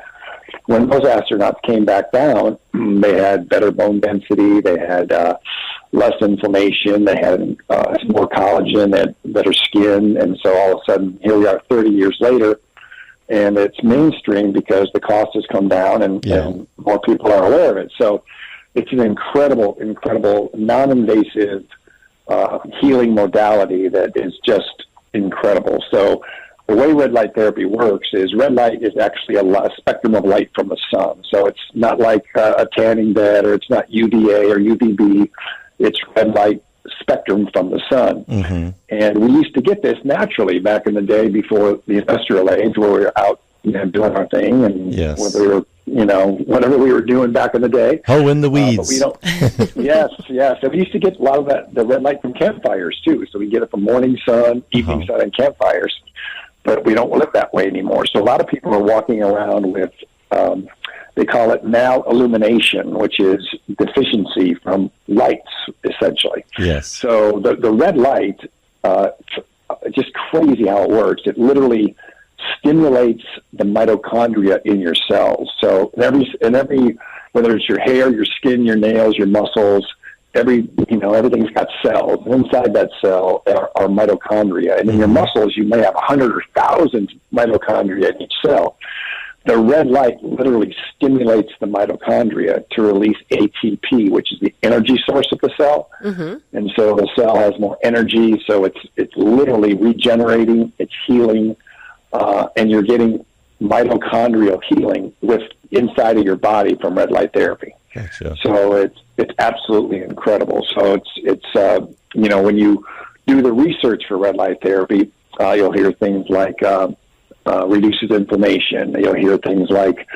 when those astronauts came back down, they had better bone density, they had less inflammation, they had more collagen, they had better skin, and so all of a sudden, here we are 30 years later, and it's mainstream because the cost has come down and more people are aware of it. So it's an incredible, non-invasive healing modality that is just incredible. So the way red light therapy works is red light is actually a spectrum of light from the sun. So it's not like a tanning bed, or it's not UVA or UVB. It's red light spectrum from the sun. And we used to get this naturally back in the day before the industrial age, where we were out doing our thing, and whether we were, whatever we were doing back in the day. Oh, in the weeds. But we don't. Yes. So we used to get a lot of the red light from campfires too. So we get it from morning sun, evening sun, and campfires. But we don't live that way anymore. So a lot of people are walking around with, they call it malillumination, which is deficiency from lights, essentially. Yes. So the red light, just crazy how it works. It literally stimulates the mitochondria in your cells. So every whether it's your hair, your skin, your nails, your muscles, everything's got cells. Inside that cell are mitochondria. And in your muscles, you may have 100 or 1,000 mitochondria in each cell. The red light literally stimulates the mitochondria to release ATP, which is the energy source of the cell. And so the cell has more energy. So it's literally regenerating, it's healing, and you're getting mitochondrial healing inside of your body from red light therapy. Gotcha. So it's absolutely incredible. So it's when you do the research for red light therapy, you'll hear things like reduces inflammation. You'll hear things like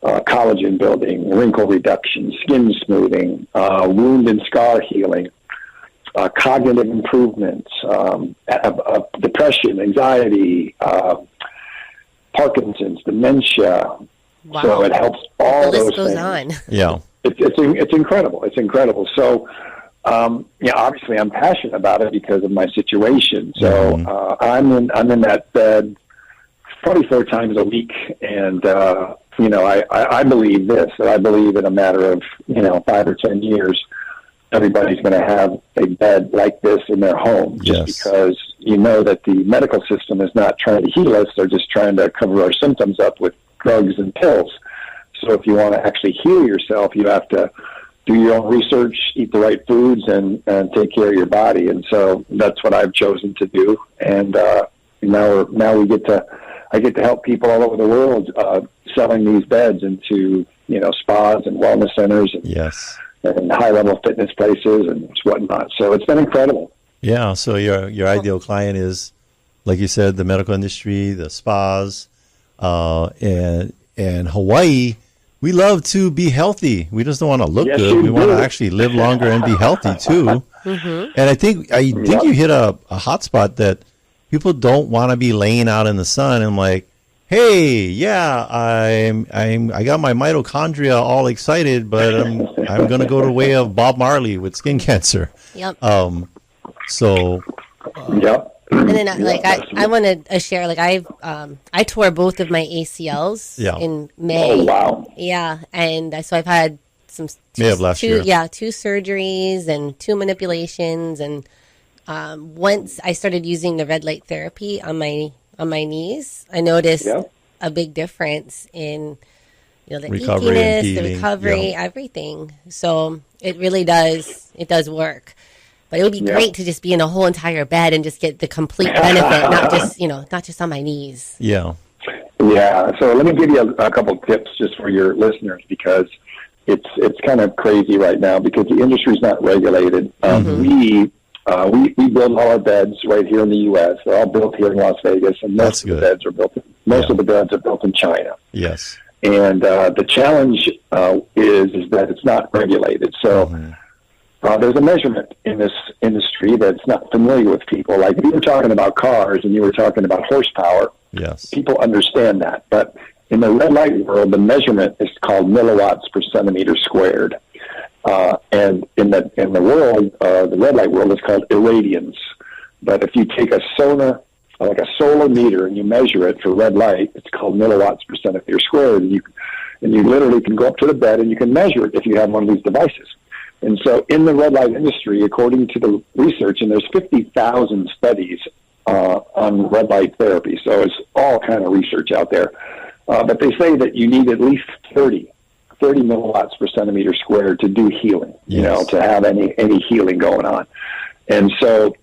collagen building, wrinkle reduction, skin smoothing, wound and scar healing, cognitive improvements, depression, anxiety, Parkinson's, dementia. Wow. So it helps all the those list goes things. on. Yeah. It's incredible. It's incredible. So, obviously I'm passionate about it because of my situation. So I'm in that bed 24 times a week, and I believe this. I believe in a matter of 5 or 10 years, everybody's going to have a bed like this in their home. Just because that the medical system is not trying to heal us; they're just trying to cover our symptoms up with drugs and pills. So if you want to actually heal yourself, you have to do your own research, eat the right foods, and take care of your body. And so that's what I've chosen to do. And now I get to help people all over the world selling these beds into spas and wellness centers and high level fitness places and whatnot. So it's been incredible. Yeah. So your ideal client is, like you said, the medical industry, the spas, and Hawaii. We love to be healthy. We just don't want to look good. We want to actually live longer and be healthy too. And I think you hit a hot spot that people don't want to be laying out in the sun and like, hey, yeah, I got my mitochondria all excited, but I'm going to go the way of Bob Marley with skin cancer. Yep. And then I want to share, I tore both of my ACLs in May. Oh, wow. Yeah. And so I've had May of last year. Yeah, 2 surgeries and 2 manipulations. And once I started using the red light therapy on my knees, I noticed a big difference in the recovery, achiness, the recovery, everything. So it really does work. But it would be great to just be in a whole entire bed and just get the complete benefit, not just on my knees. Yeah. Yeah. So let me give you a couple tips just for your listeners, because it's kind of crazy right now because the industry's not regulated. We build all our beds right here in the U.S. They're all built here in Las Vegas, and most of the beds are built in China. Yes. And the challenge is that it's not regulated. So there's a measurement in this industry that's not familiar with people. Like if you were talking about cars and you were talking about horsepower, people understand that. But in the red light world, the measurement is called milliwatts per centimeter squared. And in the world, the red light world is called irradiance. But if you take a solar meter, and you measure it for red light, it's called milliwatts per centimeter squared. And you literally can go up to the bed and you can measure it if you have one of these devices. And so in the red light industry, according to the research, and there's 50,000 studies on red light therapy, so it's all kind of research out there. But they say that you need at least 30 milliwatts per centimeter squared to do healing, to have any healing going on. And so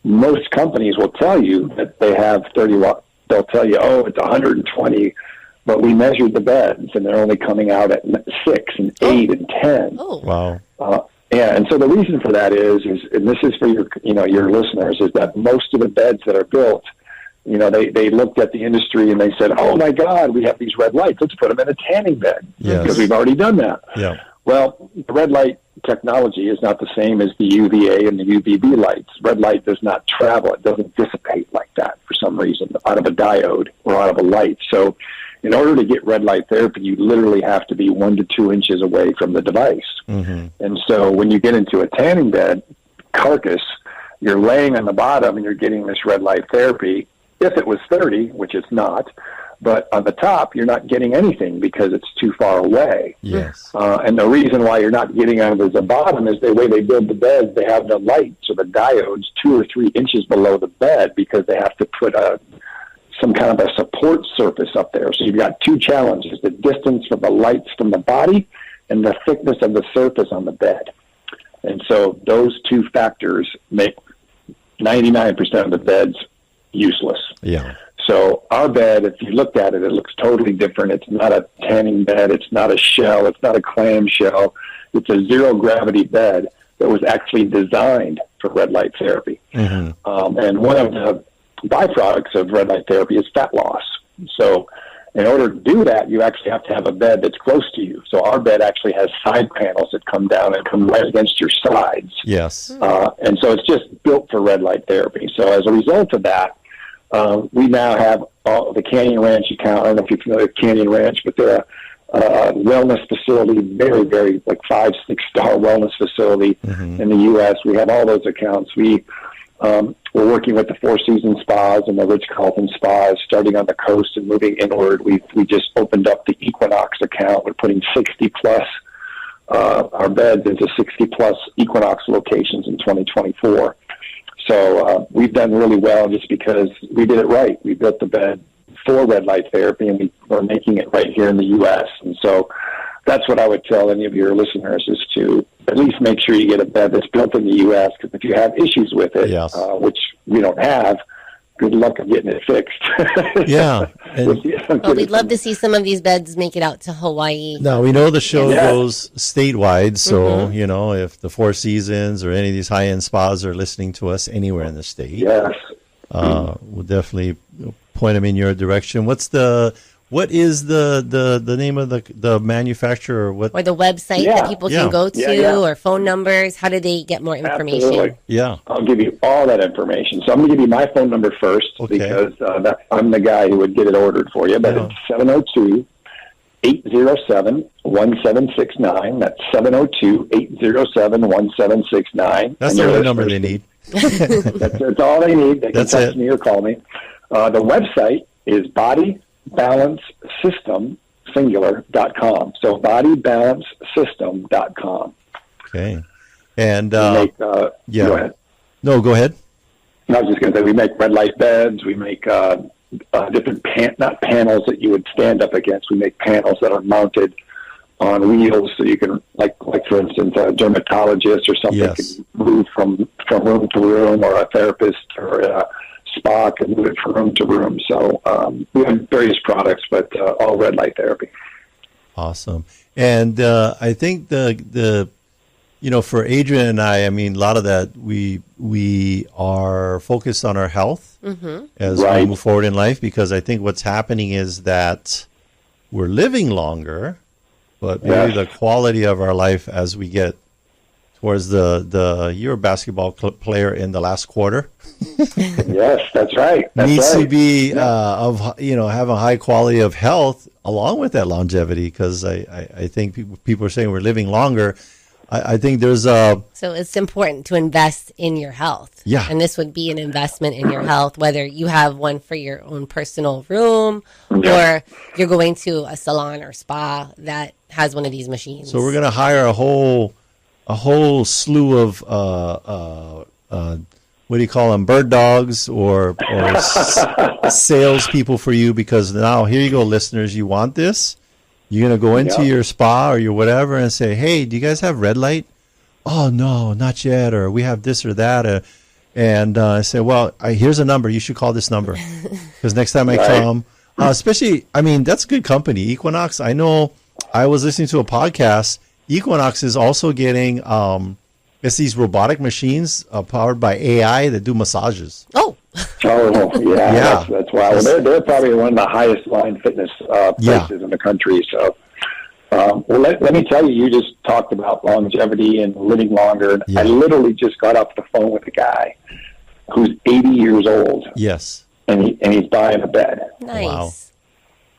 most companies will tell you that they have 30 watt. They'll tell you, it's 120, but we measured the beds and they're only coming out at 6 and 8 and 10. Oh, wow. And so the reason for that is, and this is for your listeners, is that most of the beds that are built, they looked at the industry and they said, oh my God, we have these red lights. Let's put them in a tanning bed because we've already done that. Yeah. Well, the red light technology is not the same as the UVA and the UVB lights. Red light does not travel. It doesn't dissipate like that for some reason out of a diode or out of a light. So in order to get red light therapy, you literally have to be 1 to 2 inches away from the device. And so when you get into a tanning bed carcass, you're laying on the bottom and you're getting this red light therapy. If it was 30, which it's not, but on the top, you're not getting anything because it's too far away. Yes. And the reason why you're not getting out of the bottom is the way they build the beds. They have the lights or the diodes 2 or 3 inches below the bed because they have to put some kind of a support surface up there. So you've got 2 challenges: the distance from the lights from the body and the thickness of the surface on the bed. And so those 2 factors make 99% of the beds useless. Yeah. So our bed, if you looked at it, it looks totally different. It's not a tanning bed. It's not a shell. It's not a clam shell. It's a zero gravity bed that was actually designed for red light therapy. And one of the byproducts of red light therapy is fat loss. So in order to do that, you actually have to have a bed that's close to you. So our bed actually has side panels that come down and come right against your sides. Yes. And so it's just built for red light therapy. So as a result of that, we now have the Canyon Ranch account. I don't know if you're familiar with Canyon Ranch, but they're a wellness facility, very, very like 5-6-star wellness facility in the U.S. We have all those accounts. We're working with the Four Seasons spas and the Ritz-Carlton spas, starting on the coast and moving inward. We just opened up the Equinox account. We're putting 60-plus our beds into 60-plus Equinox locations in 2024. So we've done really well just because we did it right. We built the bed for red light therapy, and we're making it right here in the U.S. And so that's what I would tell any of your listeners is to at least make sure you get a bed that's built in the U.S. because if you have issues with it, which we don't have, good luck of getting it fixed. Yeah. Well, we'd love to see some of these beds make it out to Hawaii. Now, we know the show goes statewide, so, you know, if the Four Seasons or any of these high-end spas are listening to us anywhere in the state, we'll definitely point them in your direction. What is the name of the manufacturer? Or the website that people can go to, or phone numbers? How do they get more information? Absolutely. Yeah. I'll give you all that information. So I'm going to give you my phone number first because I'm the guy who would get it ordered for you. But it's 702-807-1769. That's 702-807-1769. That's the only number they need. That's all they need. They can text me or call me. The website is bodybalancesystem.com. So bodybalancesystem.com. Okay. And go ahead. No, go ahead. I was just going to say we make red light beds. We make different not panels that you would stand up against. We make panels that are mounted on wheels, so you can, like for instance, a dermatologist or something can move from room to room, or a therapist or a spa can move it from room to room. So we have various products, but all red light therapy. Awesome. And I think the for Adrian and I mean, a lot of that we are focused on our health as we move forward in life, because I think what's happening is that we're living longer, but maybe the quality of our life as we get towards you're a basketball player in the last quarter. Yes, that's right. Needs to be have a high quality of health along with that longevity, because I think people are saying we're living longer. I think there's so it's important to invest in your health. Yeah. And this would be an investment in your health, whether you have one for your own personal room or you're going to a salon or spa that has one of these machines. So we're going to hire a whole slew of what do you call them, bird dogs or salespeople for you, because now here you go, listeners, you want this? You're going to go into your spa or your whatever and say, hey, do you guys have red light? Oh, no, not yet. Or we have this or that. And I say, well, here's a number. You should call this number. Because next time I come, especially, I mean, that's good company. Equinox, I know I was listening to a podcast. Equinox is also getting, it's these robotic machines powered by AI that do massages. That's wild. They're probably one of the highest line fitness places in the country. So, let me tell you, you just talked about longevity and living longer. Yeah. I literally just got off the phone with a guy who's 80 years old. Yes. And he's buying a bed. Nice. Wow.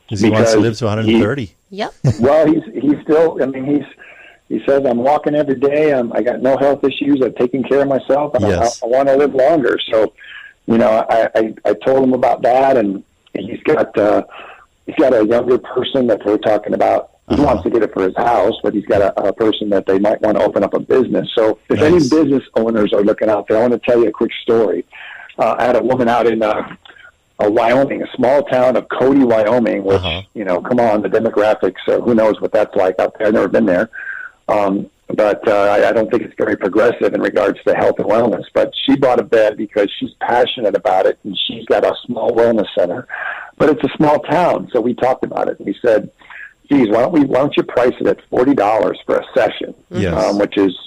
Because he wants to live to 130. Well, he's still, I mean, he says, I'm walking every day. I got no health issues. I've taken care of myself. And I want to live longer. So, I told him about that, and he's got a younger person that we're talking about. He wants to get it for his house, but he's got a person that they might want to open up a business. So if any business owners are looking out there, I want to tell you a quick story. I had a woman out in Wyoming, a small town of Cody, Wyoming, which, come on, the demographics, who knows what that's like out there. I've never been there. but I don't think it's very progressive in regards to health and wellness. But she bought a bed because she's passionate about it, and she's got a small wellness center, but it's a small town. So we talked about it. We said, geez, why don't you price it at $40 for a session? Yes.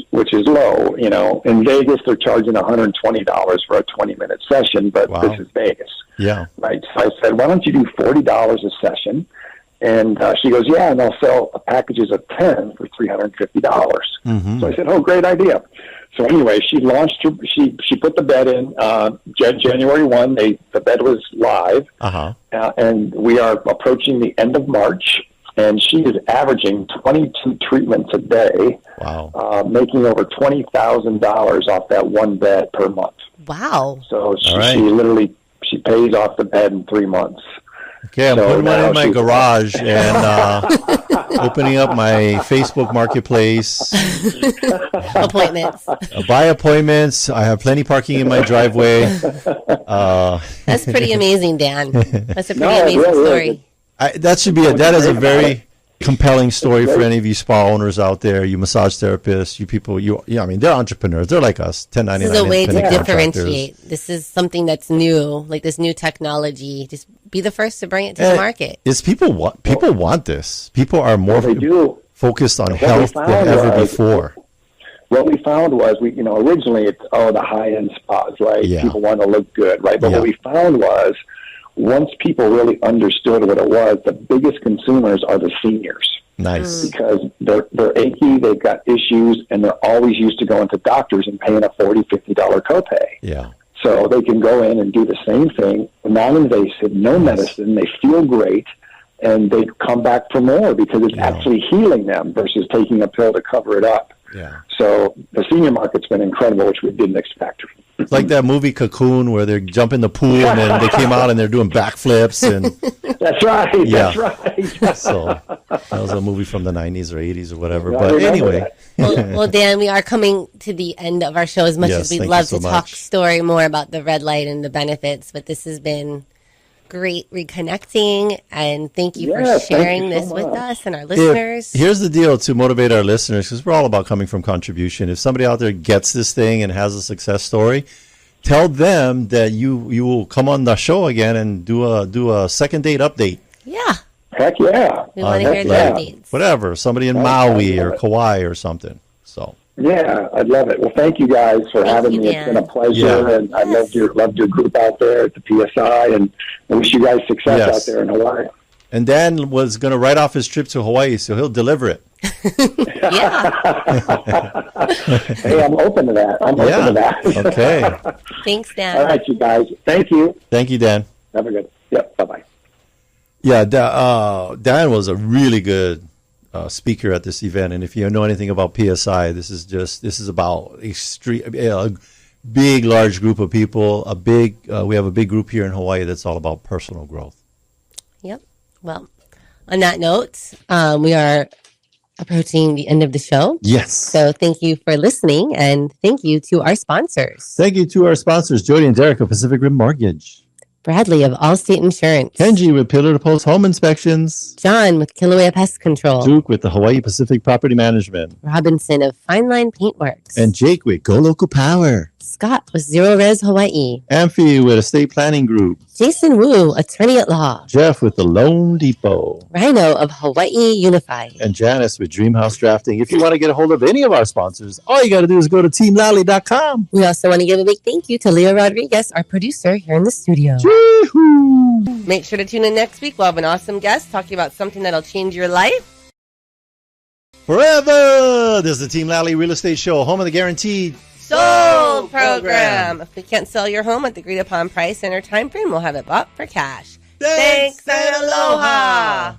Which is low. You know, in Vegas they're charging $120 for a 20-minute session, but this is Vegas. Yeah. Right. So I said, why don't you do $40 a session? And she goes, yeah, and I'll sell packages of 10 for $350. Mm-hmm. So I said, oh, great idea. So anyway, she launched her. She put the bed in January 1. The bed was live, and we are approaching the end of March. And she is averaging 22 treatments a day, making over $20,000 off that one bed per month. Wow! So she pays off the bed in 3 months. Okay, I'm putting one in my garage and opening up my Facebook Marketplace. Appointments. Buy appointments. I have plenty parking in my driveway. That's pretty amazing, Dan. That's a pretty amazing story. That is a very compelling story for any of you spa owners out there, you massage therapists, you people, I mean, they're entrepreneurs. They're like us, 1099. This is a way to differentiate. This is something that's new, like this new technology. Just be the first to bring it to the market. People want this. People are more focused on health than ever before. What we found was, originally it's, the high-end spas, right? Yeah. People want to look good, right? But what we found was, once people really understood what it was, the biggest consumers are the seniors. Nice. Because they're achy, they've got issues, and they're always used to going to doctors and paying a $40, $50 copay. Yeah. So they can go in and do the same thing, non-invasive, no medicine, they feel great, and they come back for more because it's actually healing them versus taking a pill to cover it up. Yeah. So the senior market's been incredible, which we didn't expect. It's like that movie Cocoon where they jump in the pool and then they came out and they're doing backflips and That's right. Yeah. That's right. So that was a movie from the 90s or 80s or whatever. But anyway. Well, Dan, we are coming to the end of our show as much as we'd love to talk story more about the red light and the benefits. But this has been great reconnecting, and thank you for sharing this with us and our listeners. Here's the deal to motivate our listeners, because we're all about coming from contribution. If somebody out there gets this thing and has a success story, tell them that you will come on the show again and do a second date update. Yeah. Heck yeah. We want to hear the updates. Whatever. Somebody in Maui or Kauai or something. So. Yeah, I'd love it. Well, thank you guys for having me. It's been a pleasure, and I loved your group out there at the PSI, and I wish you guys success out there in Hawaii. And Dan was going to write off his trip to Hawaii, so he'll deliver it. Hey, I'm open to that. Okay. Thanks, Dan. All right, you guys. Thank you. Thank you, Dan. Have a good. Yep. Bye-bye. Yeah, Dan was a really good speaker at this event, and if you know anything about PSI, this is about a big, large group of people. We have a big group here in Hawaii that's all about personal growth. Yep. Well, on that note, we are approaching the end of the show. Yes. So thank you for listening, and thank you to our sponsors. Thank you to our sponsors, Jody and Derek of Pacific Rim Mortgage. Bradley of Allstate Insurance. Kenji with Pillar to Post Home Inspections. John with Kilauea Pest Control. Duke with the Hawaii Pacific Property Management. Robinson of Fine Line Paintworks. And Jake with Go Local Power. Scott with Zerorez Hawaii. Amphi with Estate Planning Group. Jason Wu, Attorney at Law. Jeff with the Loan Depot. Rhino of Hawaii Unified. And Janice with Dreamhouse Drafting. If you want to get a hold of any of our sponsors, all you got to do is go to teamlally.com. We also want to give a big thank you to Leo Rodriguez, our producer here in the studio. Woo-hoo. Make sure to tune in next week. We'll have an awesome guest talking about something that'll change your life forever. This is the Team Lally Real Estate Show, home of the guaranteed sold program. If we can't sell your home at the agreed upon price in our time frame, we'll have it bought for cash. Thanks and aloha.